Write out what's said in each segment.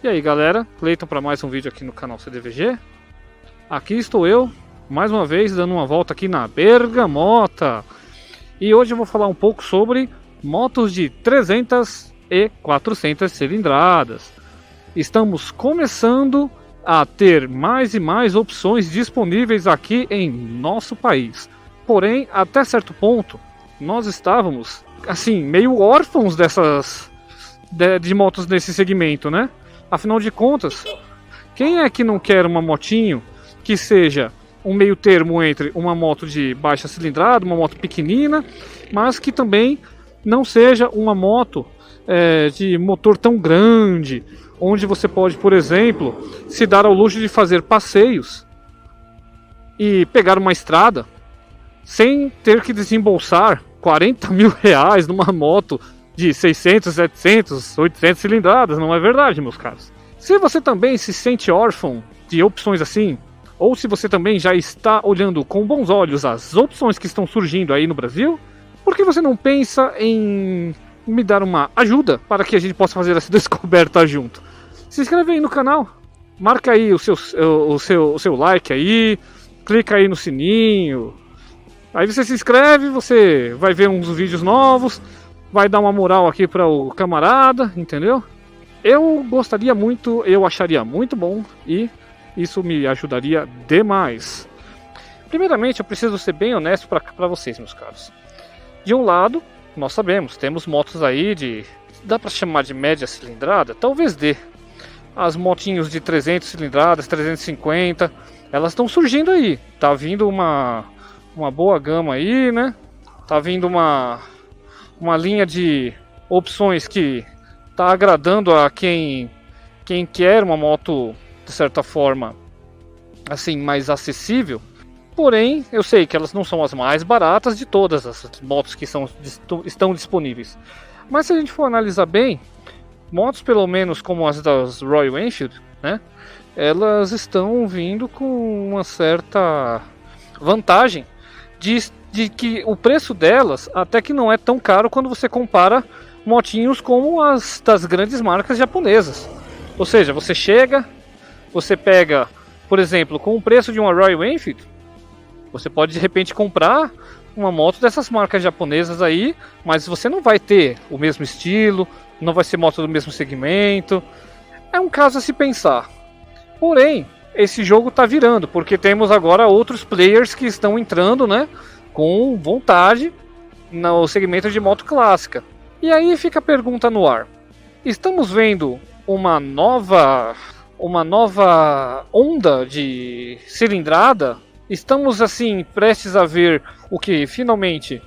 E aí galera, Cleiton para mais um vídeo aqui no canal CDVG. Aqui estou eu, mais uma vez dando uma volta aqui na Bergamota. E hoje eu vou falar um pouco sobre motos de 300 e 400 cilindradas. Estamos começando a ter mais e mais opções disponíveis aqui em nosso país. Porém, até certo ponto, nós estávamos assim, meio órfãos de motos nesse segmento, né? Afinal de contas, quem é que não quer uma motinho que seja um meio termo entre uma moto de baixa cilindrada, uma moto pequenina, mas que também não seja uma moto de motor tão grande, onde você pode, por exemplo, se dar ao luxo de fazer passeios e pegar uma estrada sem ter que desembolsar 40 mil reais numa moto de 600, 700, 800 cilindradas, não é verdade, meus caros? Se você também se sente órfão de opções assim, ou se você também já está olhando com bons olhos as opções que estão surgindo aí no Brasil, por que você não pensa em me dar uma ajuda para que a gente possa fazer essa descoberta junto? Se inscreve aí no canal, marca aí o seu like aí, clica aí no sininho, aí você se inscreve, você vai ver uns vídeos novos, vai dar uma moral aqui para o camarada, entendeu? Eu gostaria muito, eu acharia muito bom e isso me ajudaria demais. Primeiramente, eu preciso ser bem honesto para vocês, meus caros. De um lado, nós sabemos, temos motos aí de... dá para chamar de média cilindrada? Talvez dê. As motinhos de 300 cilindradas, 350, elas estão surgindo aí. Tá vindo uma boa gama aí, né? Tá vindo uma linha de opções que está agradando a quem quer uma moto de certa forma assim mais acessível. Porém, eu sei que elas não são as mais baratas de todas as motos que estão disponíveis. Mas se a gente for analisar bem, motos pelo menos como as das Royal Enfield, né? Elas estão vindo com uma certa vantagem de que o preço delas até que não é tão caro quando você compara motinhos como as das grandes marcas japonesas. Ou seja, você chega, você pega, por exemplo, com o preço de uma Royal Enfield, você pode de repente comprar uma moto dessas marcas japonesas aí, mas você não vai ter o mesmo estilo, não vai ser moto do mesmo segmento. É um caso a se pensar. Porém, esse jogo está virando, porque temos agora outros players que estão entrando, né, com vontade no segmento de moto clássica. E aí fica a pergunta no ar. Estamos vendo uma nova onda de cilindrada? Estamos assim prestes a ver o que finalmente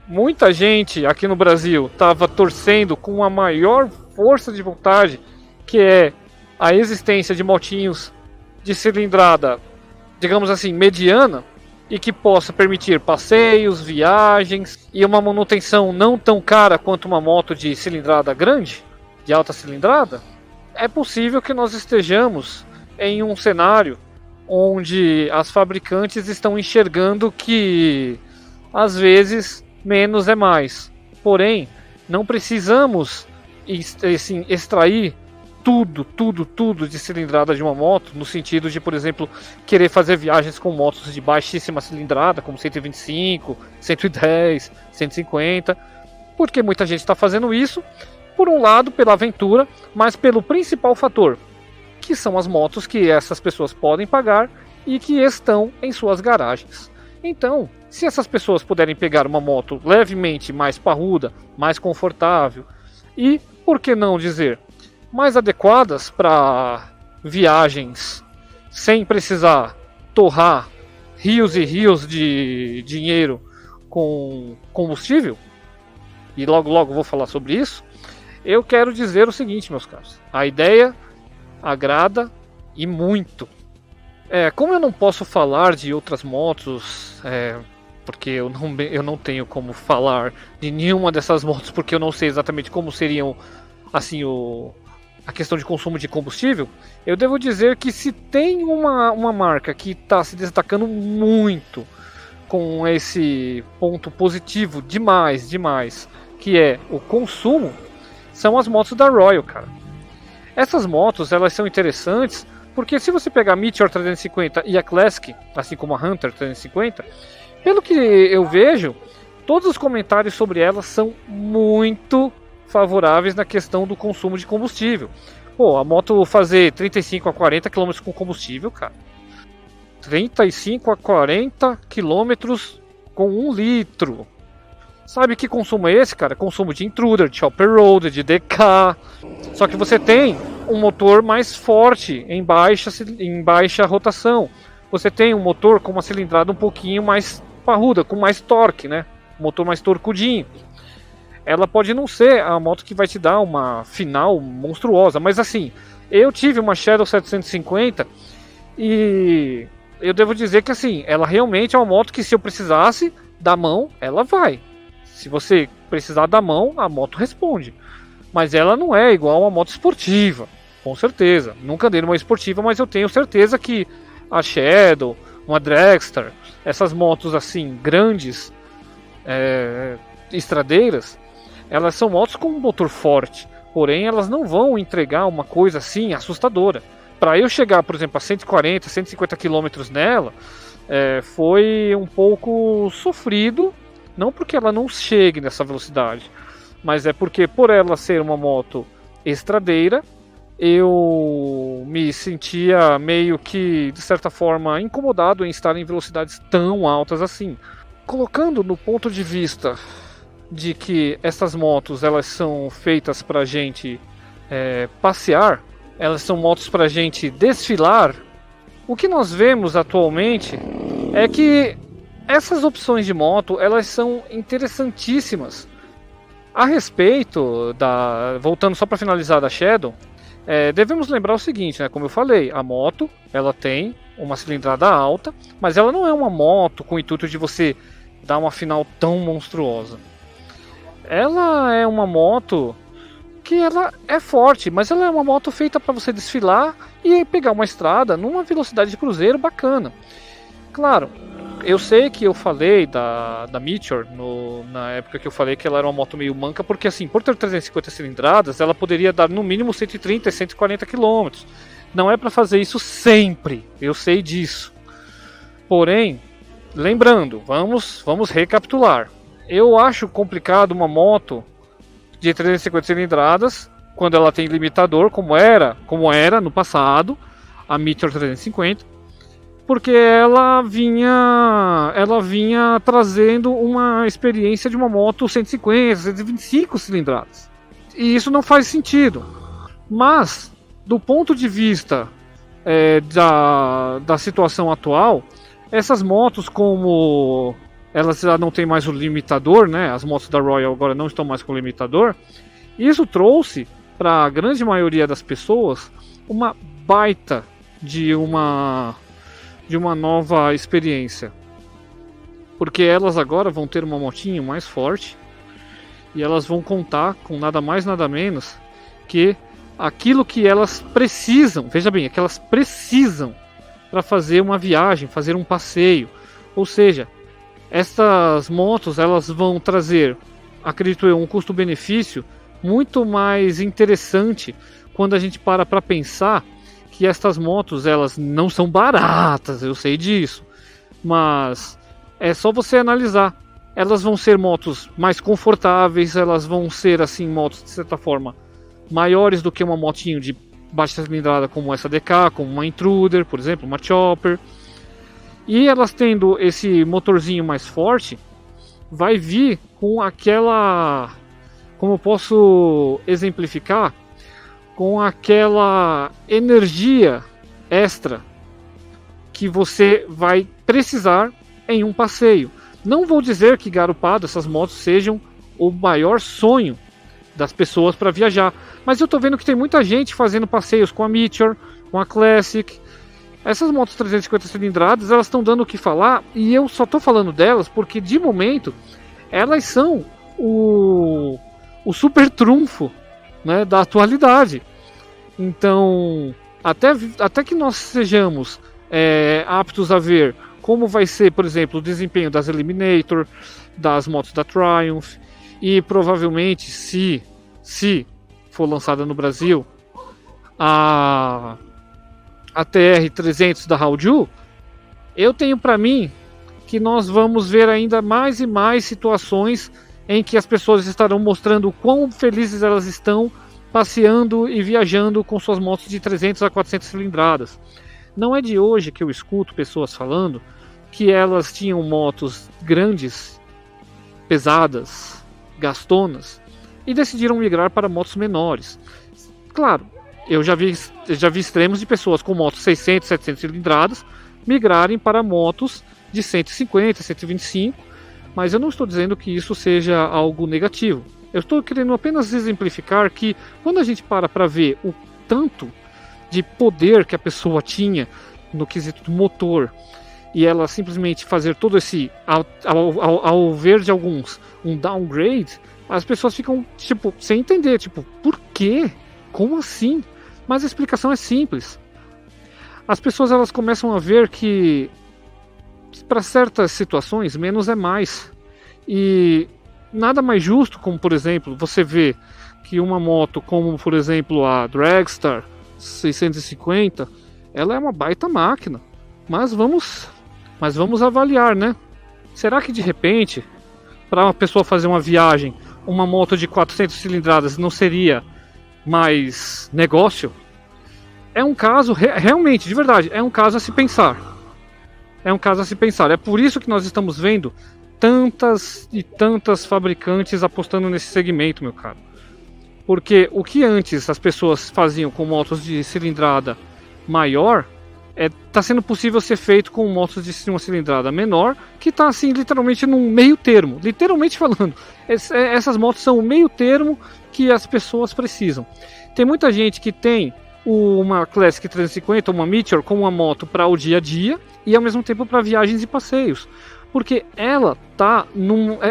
muita gente aqui no Brasil estava torcendo com a maior força de vontade, que é a existência de motinhos de cilindrada, digamos assim, mediana, e que possa permitir passeios, viagens e uma manutenção não tão cara quanto uma moto de cilindrada grande, de alta cilindrada. É possível que nós estejamos em um cenário onde as fabricantes estão enxergando que às vezes menos é mais. Porém, não precisamos assim, extrair tudo de cilindrada de uma moto, no sentido de, por exemplo, querer fazer viagens com motos de baixíssima cilindrada, como 125, 110, 150, porque muita gente está fazendo isso, por um lado pela aventura, mas pelo principal fator, que são as motos que essas pessoas podem pagar e que estão em suas garagens. Então, se essas pessoas puderem pegar uma moto levemente mais parruda, mais confortável e, por que não dizer, mais adequadas para viagens sem precisar torrar rios e rios de dinheiro com combustível, e logo vou falar sobre isso, eu quero dizer o seguinte, meus caros, a ideia agrada e muito. Como eu não posso falar de outras motos, porque eu não tenho como falar de nenhuma dessas motos, porque eu não sei exatamente como seriam assim a questão de consumo de combustível, eu devo dizer que se tem uma marca que está se destacando muito com esse ponto positivo demais, que é o consumo, são as motos da Royal, cara. Essas motos, elas são interessantes porque se você pegar a Meteor 350 e a Classic, assim como a Hunter 350, pelo que eu vejo, todos os comentários sobre elas são muito favoráveis na questão do consumo de combustível. Pô, a moto fazer 35 a 40 km com combustível, cara. 35 a 40 km com 1 litro. Sabe que consumo é esse, cara? Consumo de Intruder, de Chopper Road, de DK. Só que você tem um motor mais forte em baixa rotação. Você tem um motor com uma cilindrada um pouquinho mais parruda, com mais torque, né? Um motor mais torcudinho. Ela pode não ser a moto que vai te dar uma final monstruosa, mas assim, eu tive uma Shadow 750 e eu devo dizer que assim, ela realmente é uma moto que se eu precisasse da mão, ela vai. Se você precisar da mão, a moto responde. Mas ela não é igual a uma moto esportiva, com certeza. Nunca andei numa esportiva, mas eu tenho certeza que a Shadow, uma Dragster, essas motos assim, grandes, estradeiras, elas são motos com um motor forte. Porém, elas não vão entregar uma coisa assim assustadora. Para eu chegar, por exemplo, a 140, 150 km nela, foi um pouco sofrido. Não porque ela não chegue nessa velocidade, mas é porque por ela ser uma moto estradeira, eu me sentia meio que, de certa forma, incomodado em estar em velocidades tão altas assim. Colocando no ponto de vista de que essas motos elas são feitas para a gente passear, elas são motos para a gente desfilar, o que nós vemos atualmente é que essas opções de moto, elas são interessantíssimas. A respeito voltando só para finalizar da Shadow, devemos lembrar o seguinte, né? Como eu falei, a moto, ela tem uma cilindrada alta, mas ela não é uma moto com o intuito de você dar uma final tão monstruosa. Ela é uma moto que ela é forte, mas ela é uma moto feita para você desfilar e pegar uma estrada numa velocidade de cruzeiro bacana. Claro, eu sei que eu falei da Meteor na época que eu falei que ela era uma moto meio manca, porque assim, por ter 350 cilindradas, ela poderia dar no mínimo 130 e 140 km. Não é para fazer isso sempre, eu sei disso. Porém, lembrando, vamos recapitular. Eu acho complicado uma moto de 350 cilindradas quando ela tem limitador, como era no passado, a Meteor 350. Porque ela vinha trazendo uma experiência de uma moto 150, 125 cilindradas. E isso não faz sentido. Mas, do ponto de vista da situação atual, essas motos, como elas já não tem mais o limitador, né? As motos da Royal agora não estão mais com o limitador. Isso trouxe para a grande maioria das pessoas uma baita de uma nova experiência, porque elas agora vão ter uma motinho mais forte e elas vão contar com nada mais nada menos que aquilo que elas precisam, veja bem, que elas precisam para fazer uma viagem, fazer um passeio. Ou seja, essas motos elas vão trazer, acredito eu, um custo-benefício muito mais interessante quando a gente para pensar que estas motos elas não são baratas, eu sei disso, mas é só você analisar. Elas vão ser motos mais confortáveis, elas vão ser assim motos de certa forma maiores do que uma motinho de baixa cilindrada como essa DK, como uma Intruder, por exemplo, uma Chopper. E elas tendo esse motorzinho mais forte, vai vir com aquela, como eu posso exemplificar, com aquela energia extra que você vai precisar em um passeio. Não vou dizer que garupado essas motos sejam o maior sonho das pessoas para viajar, mas eu tô vendo que tem muita gente fazendo passeios com a Meteor, com a Classic. Essas motos 350 cilindradas, elas estão dando o que falar, e eu só tô falando delas porque de momento elas são o super trunfo, né, da atualidade. Então, até que nós sejamos aptos a ver como vai ser, por exemplo, o desempenho das Eliminator, das motos da Triumph, e provavelmente, se for lançada no Brasil, a TR-300 da Hauju, eu tenho para mim que nós vamos ver ainda mais e mais situações em que as pessoas estarão mostrando o quão felizes elas estão passeando e viajando com suas motos de 300 a 400 cilindradas. Não é de hoje que eu escuto pessoas falando que elas tinham motos grandes, pesadas, gastonas, e decidiram migrar para motos menores. Claro, eu já vi extremos de pessoas com motos 600, 700 cilindradas migrarem para motos de 150, 125, mas eu não estou dizendo que isso seja algo negativo. Eu estou querendo apenas exemplificar que quando a gente para ver o tanto de poder que a pessoa tinha no quesito do motor, e ela simplesmente fazer todo esse, ao ver de alguns, um downgrade, as pessoas ficam, tipo, sem entender, tipo, por quê? Como assim? Mas a explicação é simples. As pessoas, elas começam a ver que para certas situações, menos é mais. E nada mais justo, como por exemplo, você vê que uma moto como, por exemplo, a Dragstar 650, ela é uma baita máquina. Mas vamos avaliar, né? Será que de repente, para uma pessoa fazer uma viagem, uma moto de 400 cilindradas não seria mais negócio? É um caso, realmente, de verdade, é um caso a se pensar. É um caso a se pensar. É por isso que nós estamos vendo tantas e tantas fabricantes apostando nesse segmento, meu caro. Porque o que antes as pessoas faziam com motos de cilindrada maior, está sendo possível ser feito com motos de uma cilindrada menor, que está assim literalmente num meio termo. Literalmente falando, essas motos são o meio termo que as pessoas precisam. Tem muita gente que tem uma Classic 350, uma Meteor, com uma moto para o dia a dia e ao mesmo tempo para viagens e passeios, porque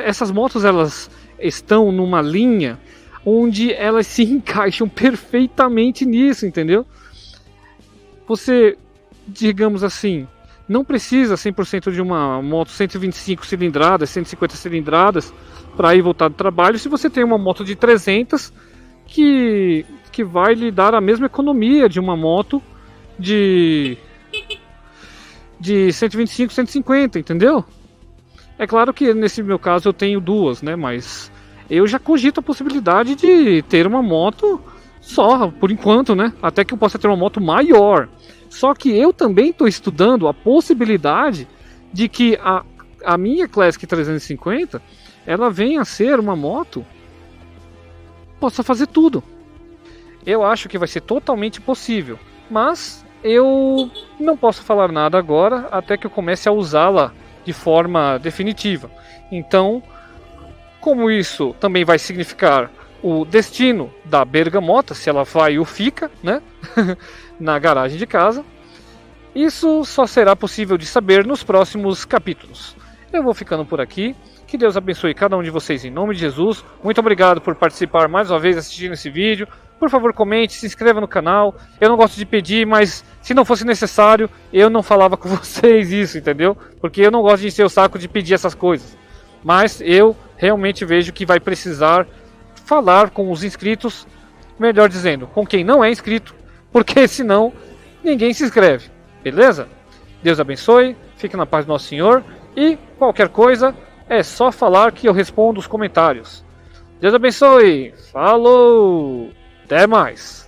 essas motos, elas estão numa linha onde elas se encaixam perfeitamente nisso, entendeu? Você, digamos assim, não precisa 100% de uma moto 125 cilindradas, 150 cilindradas para ir voltar do trabalho, se você tem uma moto de 300 que vai lhe dar a mesma economia de uma moto de 125, 150, entendeu? É claro que nesse meu caso eu tenho duas, né? Mas eu já cogito a possibilidade de ter uma moto só, por enquanto, né? Até que eu possa ter uma moto maior. Só que eu também estou estudando a possibilidade de que a minha Classic 350 ela venha a ser uma moto possa fazer tudo. Eu acho que vai ser totalmente possível, mas eu não posso falar nada agora até que eu comece a usá-la de forma definitiva. Então, como isso também vai significar o destino da Bergamota, se ela vai ou fica, né, na garagem de casa, isso só será possível de saber nos próximos capítulos. Eu vou ficando por aqui. Que Deus abençoe cada um de vocês em nome de Jesus. Muito obrigado por participar mais uma vez assistindo esse vídeo. Por favor, comente, se inscreva no canal. Eu não gosto de pedir, mas se não fosse necessário, eu não falava com vocês isso, entendeu? Porque eu não gosto de encher o saco de pedir essas coisas. Mas eu realmente vejo que vai precisar falar com os inscritos, melhor dizendo, com quem não é inscrito, porque senão ninguém se inscreve. Beleza? Deus abençoe, fique na paz do nosso Senhor e qualquer coisa é só falar que eu respondo os comentários. Deus abençoe, falou, até mais.